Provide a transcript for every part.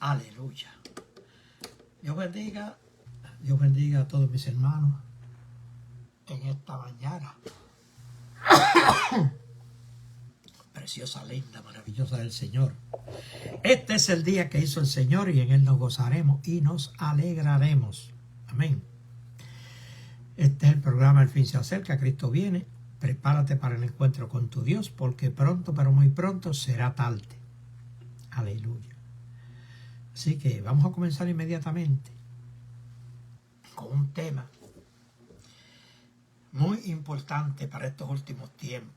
Aleluya. Dios bendiga a todos mis hermanos en esta mañana. Preciosa, linda, maravillosa del Señor. Este es el día que hizo el Señor y en Él nos gozaremos y nos alegraremos. Amén. Este es el programa El fin se acerca, Cristo viene. Prepárate para el encuentro con tu Dios, porque pronto, pero muy pronto será tarde. Aleluya. Así que vamos a comenzar inmediatamente con un tema muy importante para estos últimos tiempos.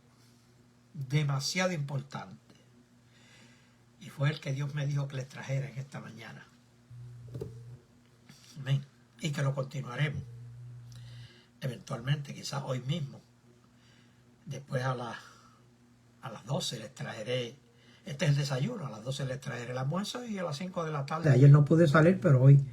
Demasiado importante. Y fue el que Dios me dijo que les trajera en esta mañana. Amén. Y que lo continuaremos. Eventualmente, quizás hoy mismo. Después a las 12 les traeré. Este es el desayuno. A las 12 les traeré el almuerzo y a las 5 de la tarde. Ayer no pude salir, pero hoy,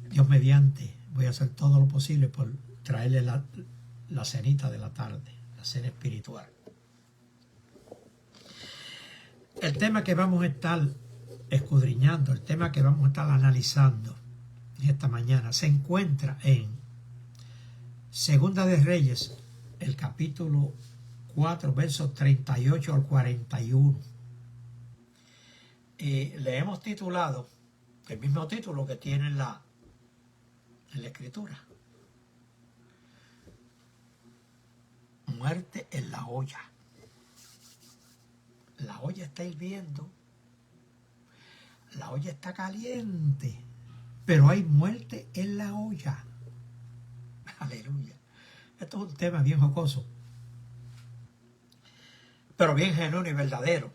Dios mediante, voy a hacer todo lo posible por traerle la cenita de la tarde, la cena espiritual. El tema que vamos a estar escudriñando, el tema que vamos a estar analizando esta mañana, se encuentra en Segunda de Reyes, el capítulo 4, versos 38 al 41. Y le hemos titulado el mismo título que tiene en la escritura: Muerte en la olla. La olla está hirviendo, la olla está caliente, pero hay muerte en la olla. Aleluya. Esto es un tema bien jocoso, pero bien genuino y verdadero,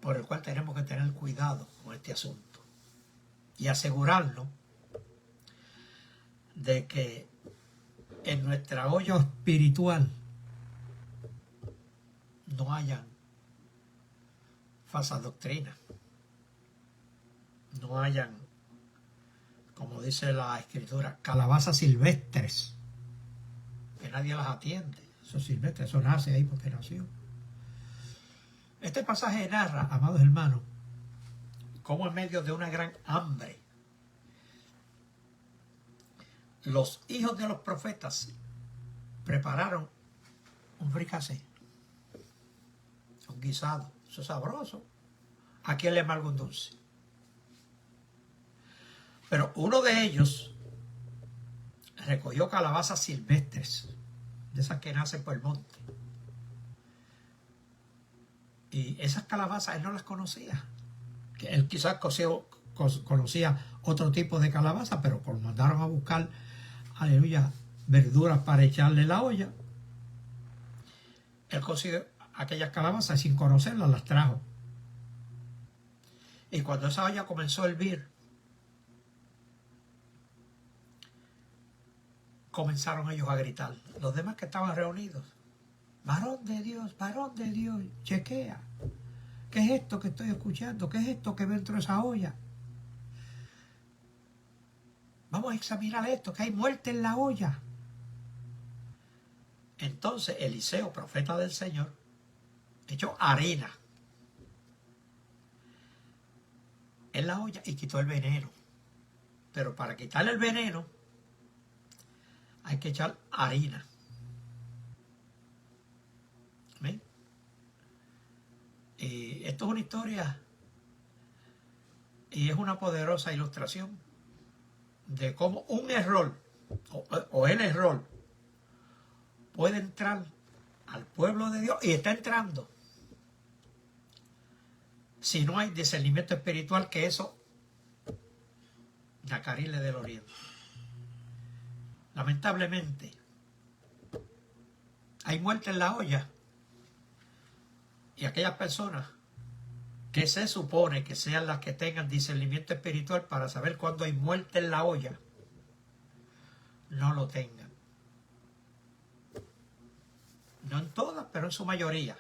por el cual tenemos que tener cuidado con este asunto y asegurarnos de que en nuestra olla espiritual no hayan falsas doctrinas, no hayan, como dice la escritura, calabazas silvestres, que nadie las atiende. Eso es silvestre, eso nace ahí porque nació. Este pasaje narra, amados hermanos, cómo en medio de una gran hambre, los hijos de los profetas prepararon un fricasé, un guisado. Eso es sabroso. ¿A quién le amarga un dulce? Pero uno de ellos recogió calabazas silvestres, de esas que nacen por el monte. Y esas calabazas él no las conocía. Que él quizás conocía otro tipo de calabaza, pero como mandaron a buscar, aleluya, verduras para echarle en la olla, él consiguió aquellas calabazas sin conocerlas, las trajo. Y cuando esa olla comenzó a hervir, comenzaron ellos a gritar, los demás que estaban reunidos: varón de Dios, chequea. ¿Qué es esto que estoy escuchando? ¿Qué es esto que veo dentro de esa olla? Vamos a examinar esto, que hay muerte en la olla. Entonces Eliseo, profeta del Señor, echó harina en la olla y quitó el veneno. Pero para quitarle el veneno hay que echar harina. ¿Ven? Y esto es una historia y es una poderosa ilustración de cómo un error o el error puede entrar al pueblo de Dios, y está entrando si no hay discernimiento espiritual, que eso Yacarile del Oriente. Lamentablemente hay muerte en la olla, y aquellas personas que se supone que sean las que tengan discernimiento espiritual para saber cuándo hay muerte en la olla, no lo tengan. No en todas, pero en su mayoría.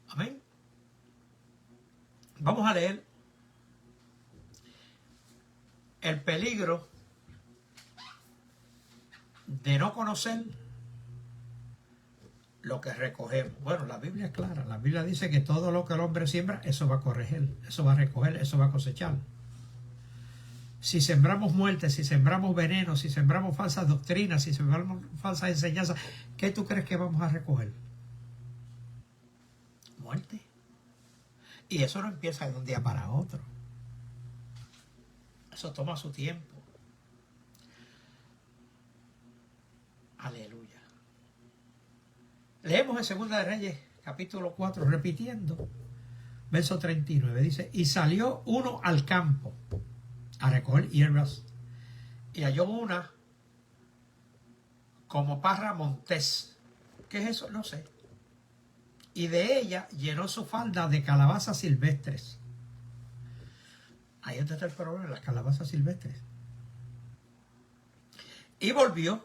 Amén. Vamos a leer el peligro de no conocer lo que recogemos. Bueno, la Biblia es clara. La Biblia dice que todo lo que el hombre siembra, eso va a corregir, eso va a recoger, eso va a cosechar. Si sembramos muerte, si sembramos veneno, si sembramos falsas doctrinas, si sembramos falsas enseñanzas, ¿qué tú crees que vamos a recoger? Muerte. Y eso no empieza de un día para otro. Eso toma su tiempo. Aleluya. Leemos en 2 de Reyes, capítulo 4, repitiendo, verso 39. Dice, y salió uno al campo a recoger hierbas, y halló una como parra montés. ¿Qué es eso? No sé. Y de ella llenó su falda de calabazas silvestres. Ahí está el problema, las calabazas silvestres. Y volvió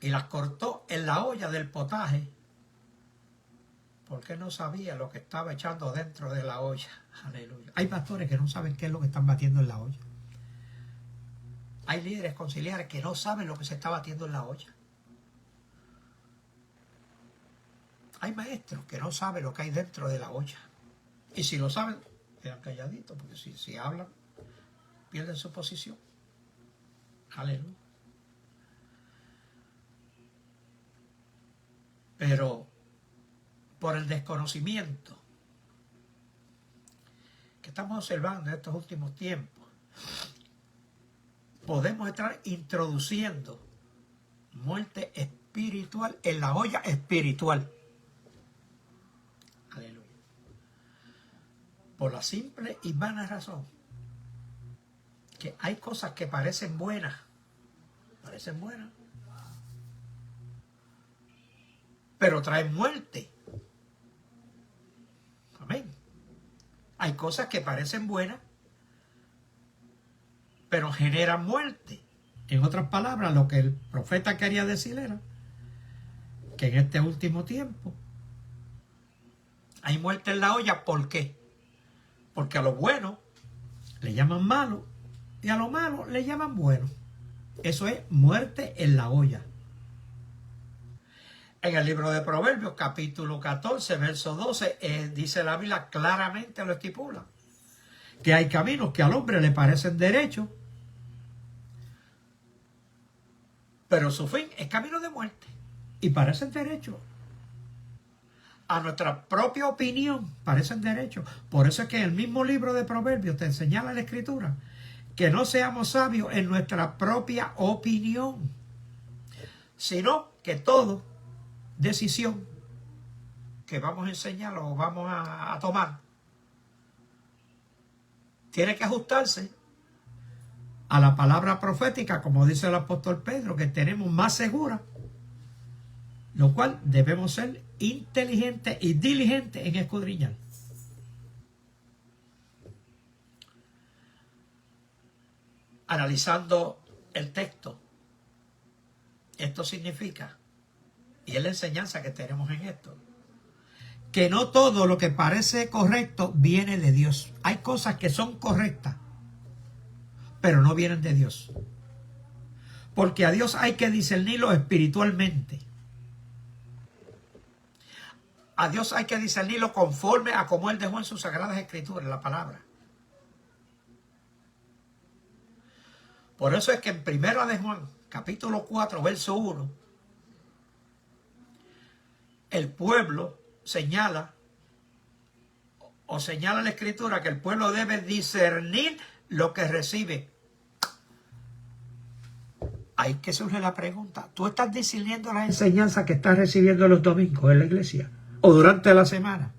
y las cortó en la olla del potaje, porque no sabía lo que estaba echando dentro de la olla. Aleluya. Hay pastores que no saben qué es lo que están batiendo en la olla. Hay líderes conciliares que no saben lo que se está batiendo en la olla. Hay maestros que no saben lo que hay dentro de la olla. Y si lo saben, quedan calladitos, porque si hablan, pierden su posición. Aleluya. Pero por el desconocimiento que estamos observando en estos últimos tiempos, podemos estar introduciendo muerte espiritual en la olla espiritual. Aleluya. Por la simple y vana razón que hay cosas que parecen buenas, pero traen muerte. Amén. Hay cosas que parecen buenas, pero generan muerte. En otras palabras, lo que el profeta quería decir era que en este último tiempo hay muerte en la olla. ¿Por qué? Porque a lo bueno le llaman malo y a lo malo le llaman bueno. Eso es muerte en la olla. En el libro de Proverbios, capítulo 14, verso 12, dice la Biblia, claramente lo estipula, que hay caminos que al hombre le parecen derechos, pero su fin es camino de muerte. Y parecen derechos. A nuestra propia opinión parecen derechos. Por eso es que en el mismo libro de Proverbios te señala la Escritura que no seamos sabios en nuestra propia opinión, sino que todo decisión que vamos a enseñar o vamos a tomar tiene que ajustarse a la palabra profética, como dice el apóstol Pedro, que tenemos más segura, lo cual debemos ser inteligentes y diligentes en escudriñar. Analizando el texto, esto significa, y es la enseñanza que tenemos en esto, que no todo lo que parece correcto viene de Dios. Hay cosas que son correctas, pero no vienen de Dios. Porque a Dios hay que discernirlo espiritualmente. A Dios hay que discernirlo conforme a como Él dejó en sus sagradas escrituras, la palabra. Por eso es que en 1 de Juan, capítulo 4, verso 1, el pueblo señala la Escritura que el pueblo debe discernir lo que recibe. Ahí que surge la pregunta, ¿tú estás discerniendo las enseñanzas que estás recibiendo los domingos en la iglesia? ¿O durante la semana?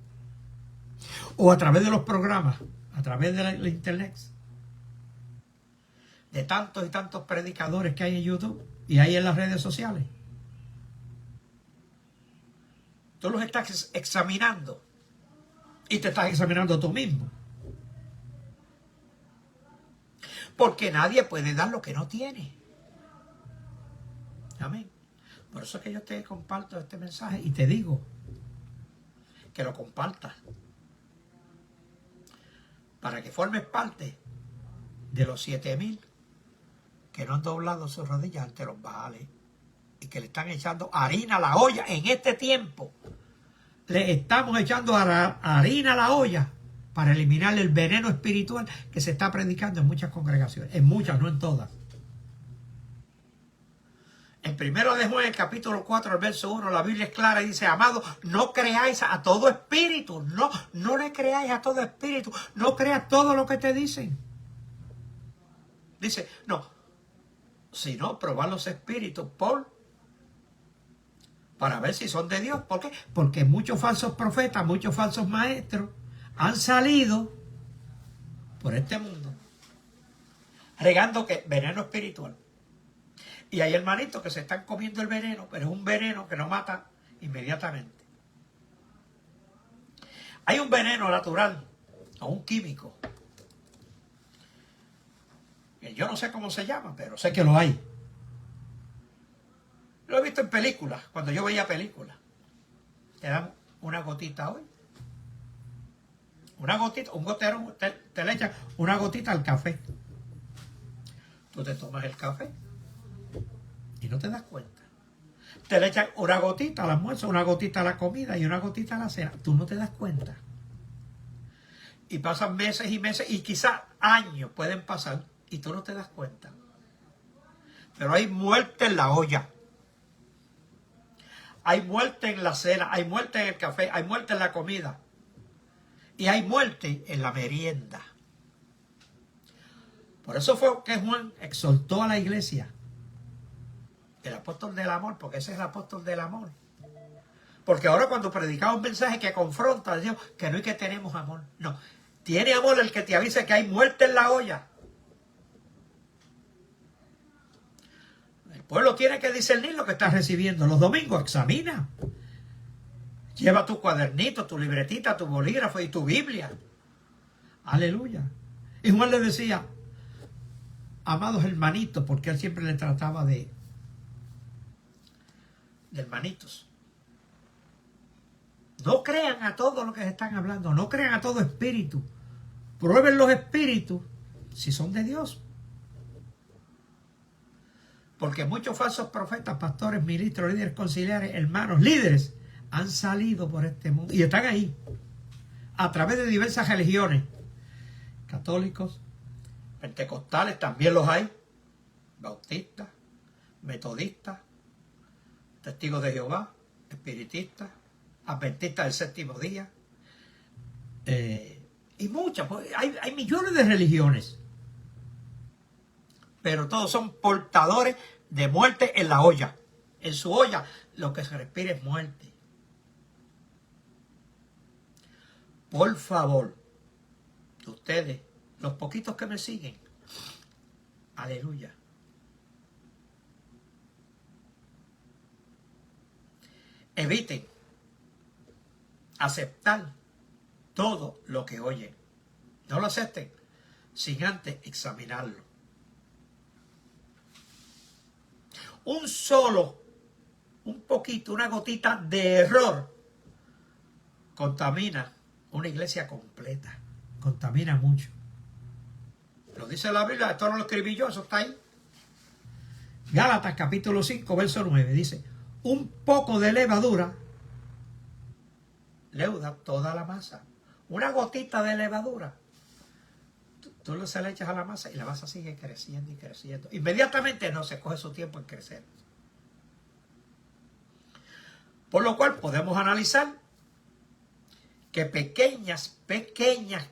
¿O a través de los programas? ¿A través de la internet? De tantos y tantos predicadores que hay en YouTube y hay en las redes sociales. Tú los estás examinando y te estás examinando tú mismo. Porque nadie puede dar lo que no tiene. Amén. Por eso es que yo te comparto este mensaje y te digo que lo compartas para que formes parte de los 7,000 que no han doblado sus rodillas ante los Baales. y que le están echando harina a la olla en este tiempo. Le estamos echando harina a la olla para eliminar el veneno espiritual que se está predicando en muchas congregaciones. En muchas, no en todas. En 1 de Juan, el capítulo 4, el verso 1, la Biblia es clara y dice: amados, no creáis a todo espíritu. No le creáis a todo espíritu. No creas todo lo que te dicen. Dice, no, sino probar los espíritus para ver si son de Dios. ¿Por qué? Porque muchos falsos profetas, muchos falsos maestros han salido por este mundo regando que veneno espiritual. Y hay hermanitos que se están comiendo el veneno, pero es un veneno que no mata inmediatamente. Hay un veneno natural o un químico. Yo no sé cómo se llama, pero sé que lo hay. Lo he visto en películas, cuando yo veía películas. Te dan una gotita hoy. Una gotita, un gotero, te le echan una gotita al café. Tú te tomas el café y no te das cuenta. Te le echan una gotita al almuerzo, una gotita a la comida y una gotita a la cena. Tú no te das cuenta. Y pasan meses y meses y quizás años pueden pasar y tú no te das cuenta. Pero hay muerte en la olla. Hay muerte en la cena, hay muerte en el café, hay muerte en la comida. Y hay muerte en la merienda. Por eso fue que Juan exhortó a la iglesia. El apóstol del amor, porque ese es el apóstol del amor. Porque ahora cuando predicamos un mensaje que confronta, decimos que no es que tenemos amor. No, tiene amor el que te avise que hay muerte en la olla. El pueblo tiene que discernir lo que está recibiendo. Los domingos examina. Lleva tu cuadernito, tu libretita, tu bolígrafo y tu Biblia. Aleluya. Y Juan le decía, amados hermanitos, porque él siempre le trataba de hermanitos. No crean a todo lo que se están hablando, no crean a todo espíritu. Prueben los espíritus si son de Dios. Porque muchos falsos profetas, pastores, ministros, líderes conciliares, hermanos, líderes, han salido por este mundo y están ahí a través de diversas religiones. Católicos, pentecostales también los hay, bautistas, metodistas, testigos de Jehová, espiritistas, adventistas del séptimo día, y muchas, pues, hay millones de religiones, pero todos son portadores de muerte en la olla. En su olla lo que se respira es muerte. Por favor, ustedes, los poquitos que me siguen, aleluya, eviten aceptar todo lo que oyen. No lo acepten sin antes examinarlo. Un poquito, una gotita de error contamina una iglesia completa. Contamina mucho. Lo dice la Biblia, esto no lo escribí yo, eso está ahí. Gálatas capítulo 5, verso 9, dice, un poco de levadura leuda toda la masa. Una gotita de levadura. Tú se le echas a la masa y la masa sigue creciendo y creciendo. Inmediatamente no se coge su tiempo en crecer. Por lo cual podemos analizar que pequeñas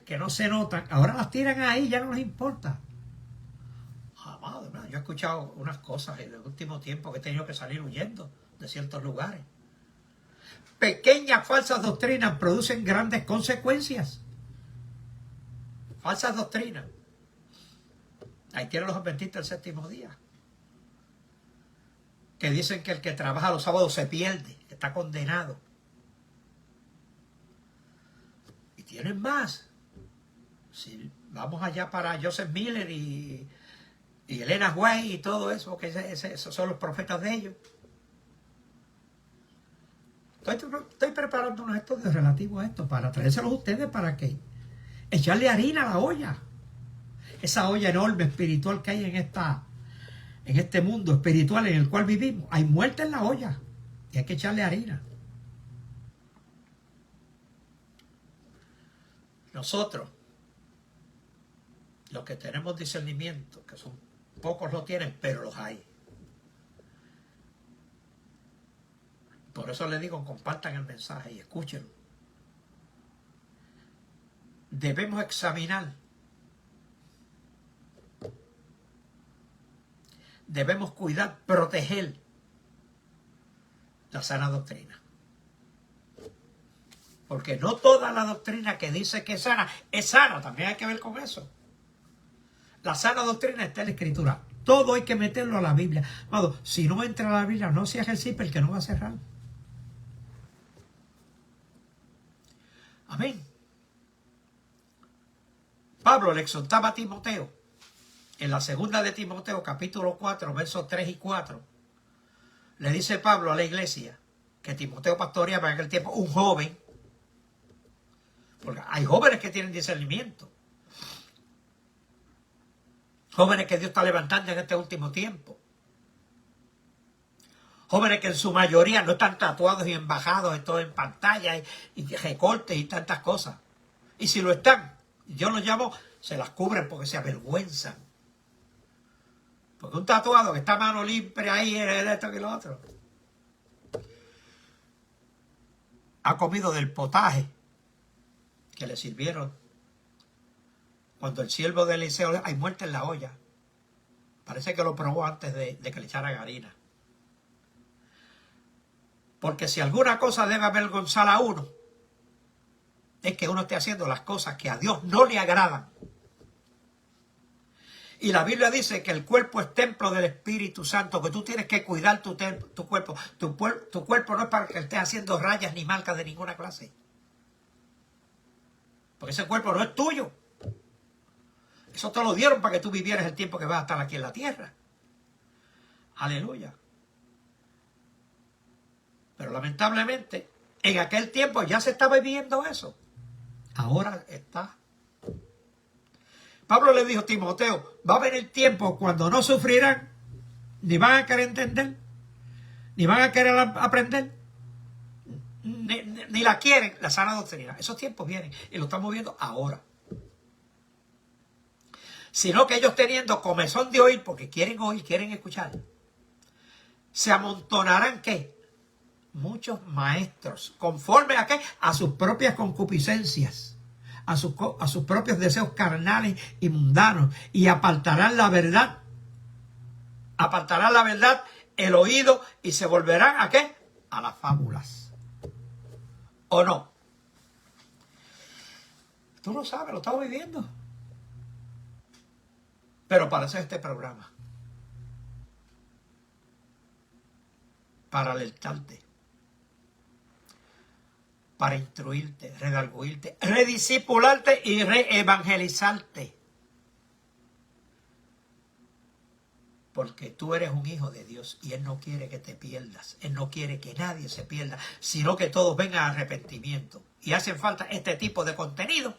que no se notan, ahora las tiran ahí, ya no les importa. Amado, ¿no? Yo he escuchado unas cosas en el último tiempo que he tenido que salir huyendo de ciertos lugares. Pequeñas falsas doctrinas producen grandes consecuencias. Falsas doctrinas. Ahí tienen los adventistas del séptimo día, que dicen que el que trabaja los sábados se pierde, está condenado. Y tienen más. Si vamos allá para Joseph Miller y Elena White y todo eso, porque esos son los profetas de ellos. Estoy preparando unos estudios relativos a esto para traérselos a ustedes para que echarle harina a la olla. Esa olla enorme espiritual que hay en esta en este mundo espiritual en el cual vivimos, hay muerte en la olla y hay que echarle harina. Nosotros, los que tenemos discernimiento, que son pocos lo tienen, pero los hay. Por eso les digo, compartan el mensaje y escúchenlo. Debemos examinar, debemos cuidar, proteger la sana doctrina. Porque no toda la doctrina que dice que es sana, también hay que ver con eso. La sana doctrina está en la Escritura. Todo hay que meterlo a la Biblia. Amado, si no entra a la Biblia, no se haga el zipper, que no va a cerrar. Amén. Pablo le exhortaba a Timoteo, en la segunda de Timoteo, capítulo 4, versos 3 y 4, le dice Pablo a la iglesia que Timoteo pastoreaba en aquel tiempo, un joven, porque hay jóvenes que tienen discernimiento, jóvenes que Dios está levantando en este último tiempo, jóvenes que en su mayoría no están tatuados y embajados en todo en pantalla y recortes y tantas cosas, y si lo están, yo los llamo, se las cubren porque se avergüenzan. Porque un tatuado que está a mano limpia ahí, esto que lo otro, ha comido del potaje que le sirvieron. Cuando el siervo de Eliseo, hay muerte en la olla. Parece que lo probó antes de que le echaran harina. Porque si alguna cosa debe avergonzar a uno, es que uno esté haciendo las cosas que a Dios no le agradan. Y la Biblia dice que el cuerpo es templo del Espíritu Santo, que tú tienes que cuidar tu cuerpo. Tu cuerpo no es para que estés haciendo rayas ni marcas de ninguna clase. Porque ese cuerpo no es tuyo. Eso te lo dieron para que tú vivieras el tiempo que vas a estar aquí en la tierra. Aleluya. Pero lamentablemente, en aquel tiempo ya se estaba viviendo eso. Ahora está. Pablo le dijo a Timoteo, va a venir tiempo cuando no sufrirán, ni van a querer entender, ni van a querer aprender, ni la quieren, la sana doctrina. Esos tiempos vienen y lo estamos viendo ahora. Sino que ellos teniendo comezón de oír, porque quieren oír, quieren escuchar, se amontonarán, ¿qué? Muchos maestros, conforme a qué, a sus propias concupiscencias, a sus propios deseos carnales y mundanos, y apartarán la verdad el oído, y se volverán ¿a qué? A las fábulas. ¿O no? Tú lo sabes, lo estamos viviendo. Pero para eso es este programa, para alertarte, para instruirte, redarguirte, rediscipularte y reevangelizarte. Porque tú eres un hijo de Dios y Él no quiere que te pierdas. Él no quiere que nadie se pierda, sino que todos vengan a arrepentimiento. Y hacen falta este tipo de contenido,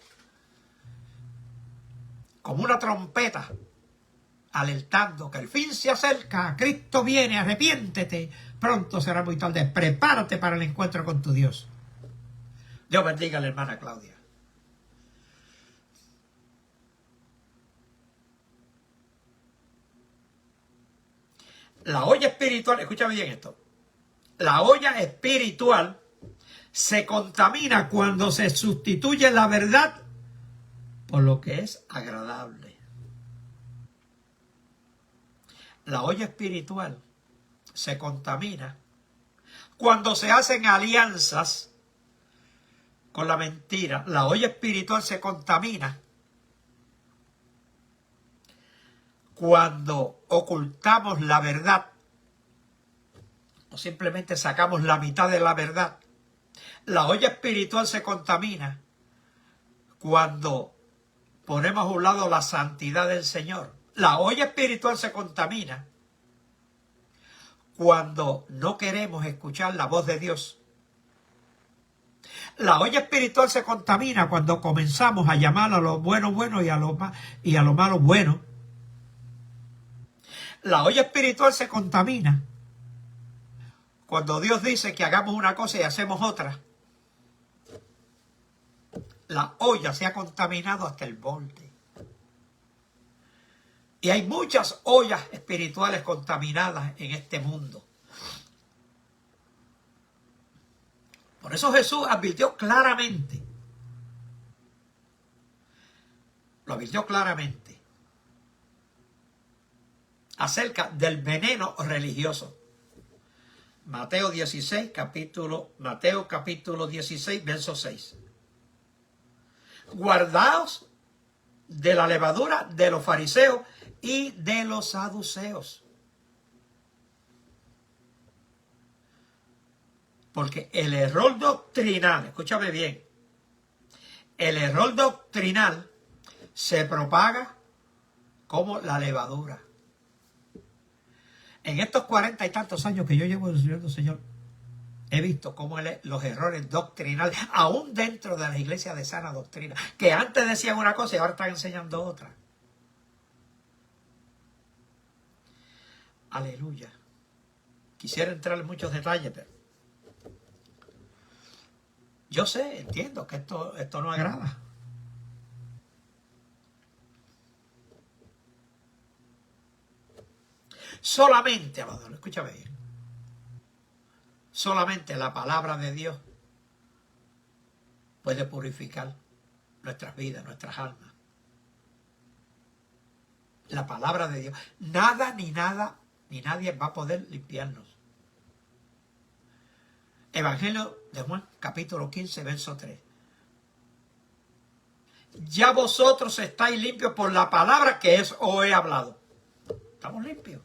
como una trompeta, alertando que el fin se acerca, Cristo viene, arrepiéntete, pronto será muy tarde, prepárate para el encuentro con tu Dios. Dios bendiga a la hermana Claudia. La olla espiritual, escúchame bien esto, la olla espiritual se contamina cuando se sustituye la verdad por lo que es agradable. La olla espiritual se contamina cuando se hacen alianzas con la mentira. La olla espiritual se contamina cuando ocultamos la verdad o simplemente sacamos la mitad de la verdad. La olla espiritual se contamina cuando ponemos a un lado la santidad del Señor. La olla espiritual se contamina cuando no queremos escuchar la voz de Dios. La olla espiritual se contamina cuando comenzamos a llamar a lo bueno bueno y a lo malo bueno. La olla espiritual se contamina cuando Dios dice que hagamos una cosa y hacemos otra. La olla se ha contaminado hasta el borde. Y hay muchas ollas espirituales contaminadas en este mundo. Por eso Jesús advirtió claramente. Lo advirtió claramente acerca del veneno religioso. Mateo capítulo 16, verso 6. Guardaos de la levadura de los fariseos y de los saduceos. Porque el error doctrinal, escúchame bien, el error doctrinal se propaga como la levadura. En estos 40 y tantos años que yo llevo sirviendo al Señor, he visto cómo los errores doctrinales, aún dentro de las iglesias de sana doctrina, que antes decían una cosa y ahora están enseñando otra. Aleluya. Quisiera entrar en muchos detalles, pero yo sé, entiendo que esto no agrada. Solamente, amado, escúchame bien. Solamente la palabra de Dios puede purificar nuestras vidas, nuestras almas. La palabra de Dios. Nada ni nadie va a poder limpiarnos. Evangelio de Juan, capítulo 15, verso 3. Ya vosotros estáis limpios por la palabra que os he hablado. Estamos limpios.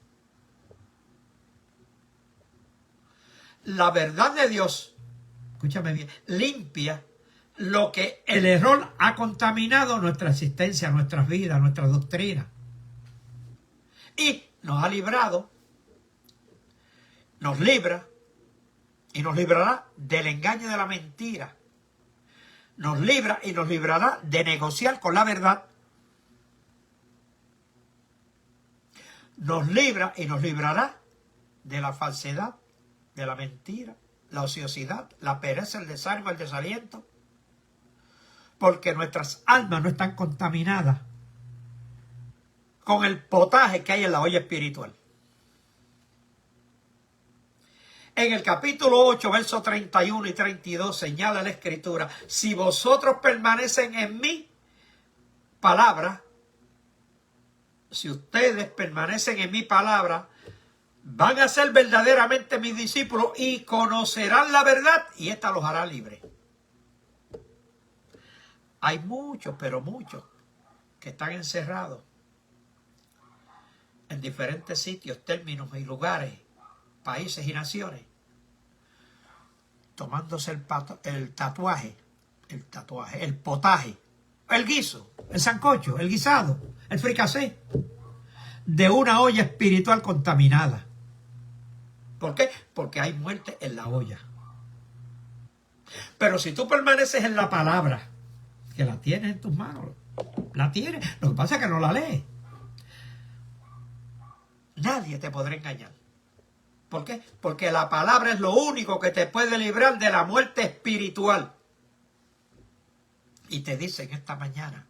La verdad de Dios, escúchame bien, limpia lo que el error ha contaminado nuestra existencia, nuestras vidas, nuestra doctrina. Y nos ha librado, nos libra y nos librará del engaño de la mentira. Nos libra y nos librará de negociar con la verdad. Nos libra y nos librará de la falsedad, de la mentira, la ociosidad, la pereza, el desánimo, el desaliento. Porque nuestras almas no están contaminadas con el potaje que hay en la olla espiritual. En el capítulo 8, versos 31 y 32 señala la Escritura: si vosotros permanecen en mi palabra, si ustedes permanecen en mi palabra, van a ser verdaderamente mis discípulos y conocerán la verdad y ésta los hará libres. Hay muchos, pero muchos, que están encerrados en diferentes sitios, términos y lugares, países y naciones, tomándose el tatuaje, el potaje, el guiso, el sancocho, el guisado, el fricasé, de una olla espiritual contaminada. ¿Por qué? Porque hay muerte en la olla. Pero si tú permaneces en la palabra, que la tienes en tus manos, la tienes, lo que pasa es que no la lees, nadie te podrá engañar. ¿Por qué? Porque la palabra es lo único que te puede librar de la muerte espiritual. Y te dice en esta mañana: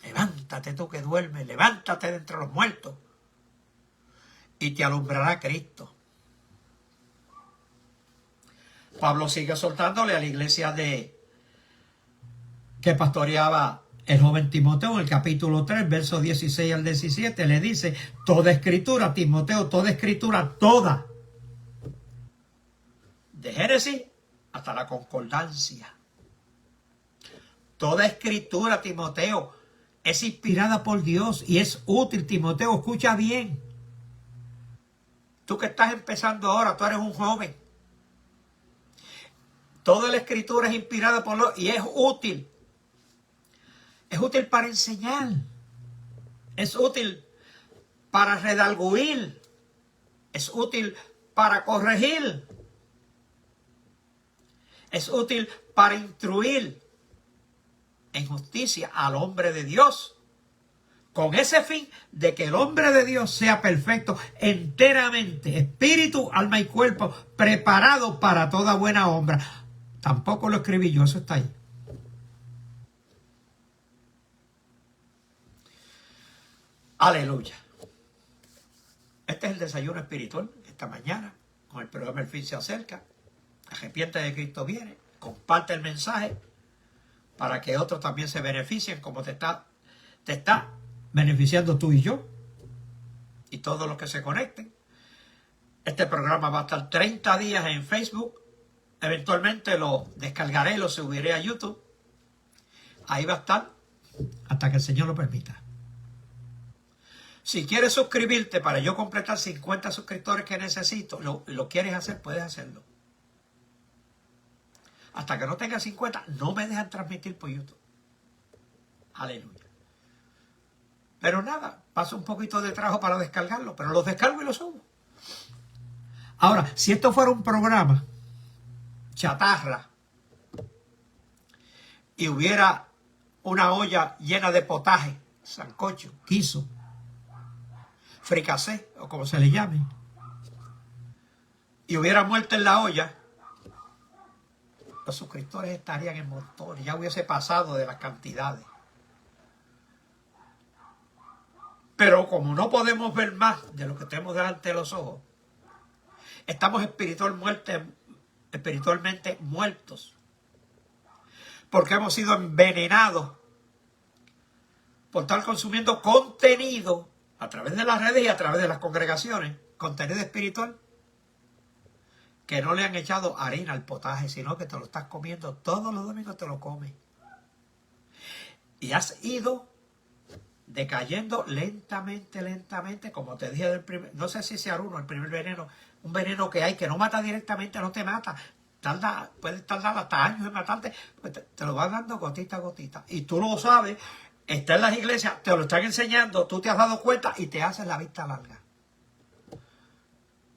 levántate tú que duermes, levántate de entre los muertos y te alumbrará Cristo. Pablo sigue soltándole a la iglesia que pastoreaba el joven Timoteo en el capítulo 3, versos 16 al 17, le dice: toda escritura, Timoteo, toda escritura, toda, de Génesis hasta la concordancia, toda escritura, Timoteo, es inspirada por Dios y es útil. Timoteo, escucha bien. Tú que estás empezando ahora, tú eres un joven. Toda la escritura es inspirada por Dios y es útil. Es útil para enseñar. Es útil para redarguir. Es útil para corregir. Es útil para instruir en justicia al hombre de Dios, con ese fin de que el hombre de Dios sea perfecto enteramente, espíritu, alma y cuerpo, preparado para toda buena obra. Tampoco lo escribí yo, eso está ahí. Aleluya. Este es el desayuno espiritual esta mañana, con el programa El Fin se acerca. Arrepiente de Cristo viene. Comparte el mensaje para que otros también se beneficien como te está beneficiando tú y yo y todos los que se conecten. Este programa va a estar 30 días en Facebook. Eventualmente lo descargaré y lo subiré a YouTube. Ahí va a estar hasta que el Señor lo permita. Si quieres suscribirte para yo completar 50 suscriptores que necesito, lo quieres hacer, puedes hacerlo. Hasta que no tenga 50, no me dejan transmitir por YouTube. Aleluya. Pero nada, paso un poquito de trabajo para descargarlo, pero los descargo y los subo. Ahora, si esto fuera un programa chatarra y hubiera una olla llena de potaje, sancocho, guiso, fricasé, o como se le llame, y hubiera muerto en la olla, los suscriptores estarían en montones, ya hubiese pasado de las cantidades. Pero como no podemos ver más de lo que tenemos delante de los ojos, estamos espiritualmente muertos, porque hemos sido envenenados por estar consumiendo contenido a través de las redes y a través de las congregaciones, contenido espiritual, que no le han echado harina al potaje, sino que te lo estás comiendo todos los domingos, te lo comes. Y has ido decayendo lentamente, como te dije del primer, no sé si sea uno, el primer veneno, un veneno que hay que no mata directamente, no te mata, puede tardar hasta años en matarte, pues te lo van dando gotita a gotita. Y tú lo sabes, está en las iglesias, te lo están enseñando, tú te has dado cuenta y te haces la vista larga.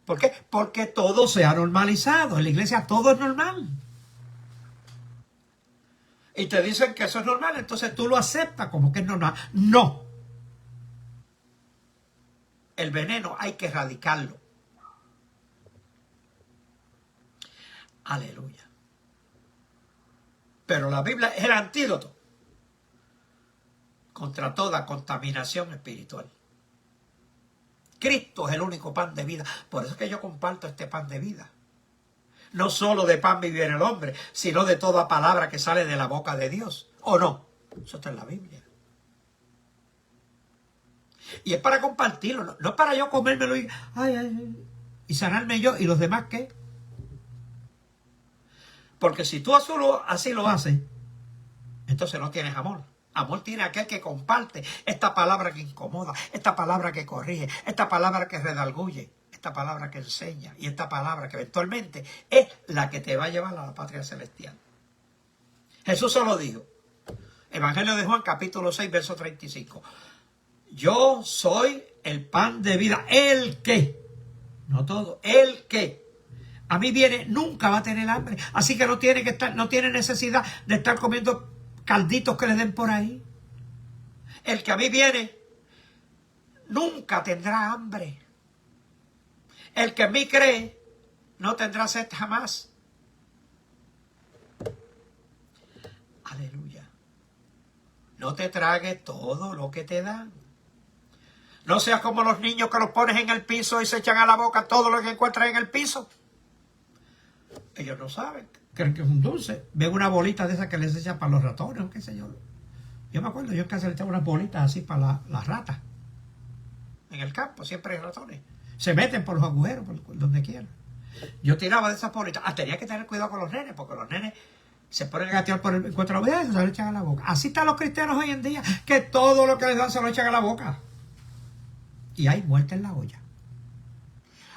¿Por qué? Porque todo se ha normalizado. En la iglesia todo es normal. Y te dicen que eso es normal, entonces tú lo aceptas como que es normal. No. El veneno hay que erradicarlo. Aleluya. Pero la Biblia es el antídoto contra toda contaminación espiritual. Cristo es el único pan de vida. Por eso es que yo comparto este pan de vida. No solo de pan vive el hombre, sino de toda palabra que sale de la boca de Dios. ¿O no? Eso está en la Biblia. Y es para compartirlo, no es para yo comérmelo y sanarme yo y los demás ¿qué? Porque si tú así lo haces, entonces no tienes amor. Amor tiene aquel que comparte esta palabra que incomoda, esta palabra que corrige, esta palabra que redarguye, esta palabra que enseña y esta palabra que eventualmente es la que te va a llevar a la patria celestial. Jesús solo dijo, Evangelio de Juan capítulo 6 verso 35, yo soy el pan de vida, el que, no todo, el que a mí viene nunca va a tener hambre, así que no tiene necesidad de estar comiendo calditos que le den por ahí. El que a mí viene nunca tendrá hambre. El que en mí cree no tendrá sed jamás. Aleluya. No te tragues todo lo que te dan. No seas como los niños que los pones en el piso y se echan a la boca todo lo que encuentran en el piso. Ellos no saben, creen que es un dulce. Ven una bolita de esas que les echan para los ratones o qué sé yo. Yo me acuerdo, yo en casa le echaba unas bolitas así para las ratas. En el campo siempre hay ratones. Se meten por los agujeros, por donde quieran. Yo tiraba de esas bolitas. Tenía que tener cuidado con los nenes, porque los nenes se ponen a gatear por el encuentro de la vida y se lo echan a la boca. Así están los cristianos hoy en día, que todo lo que les dan se lo echan a la boca. Y hay muerte en la olla.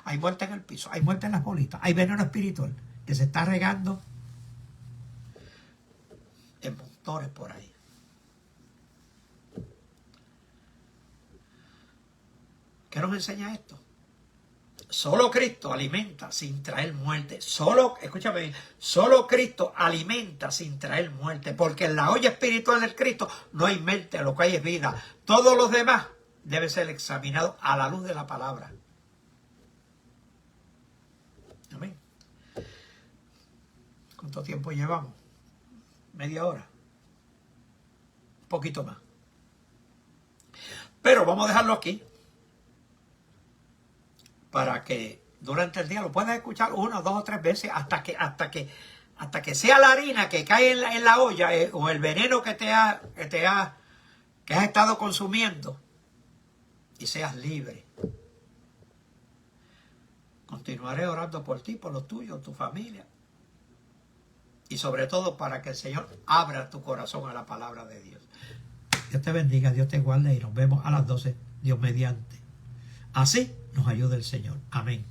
Hay muerte en el piso, hay muerte en las bolitas, hay veneno espiritual que se está regando en montones por ahí. ¿Qué nos enseña esto? Solo Cristo alimenta sin traer muerte. Solo, escúchame, solo Cristo alimenta sin traer muerte. Porque en la olla espiritual del Cristo no hay muerte, lo que hay es vida. Todos los demás deben ser examinados a la luz de la palabra. Amén. ¿Cuánto tiempo llevamos? ¿Media hora? Un poquito más. Pero vamos a dejarlo aquí, para que durante el día lo puedas escuchar 1, 2 o 3 veces hasta que sea la harina que cae en la olla o el veneno que has estado consumiendo y seas libre. Continuaré orando por ti, por los tuyos, tu familia y sobre todo para que el Señor abra tu corazón a la palabra de Dios. Dios te bendiga, Dios te guarde y nos vemos a las 12, Dios mediante. Así nos ayuda el Señor. Amén.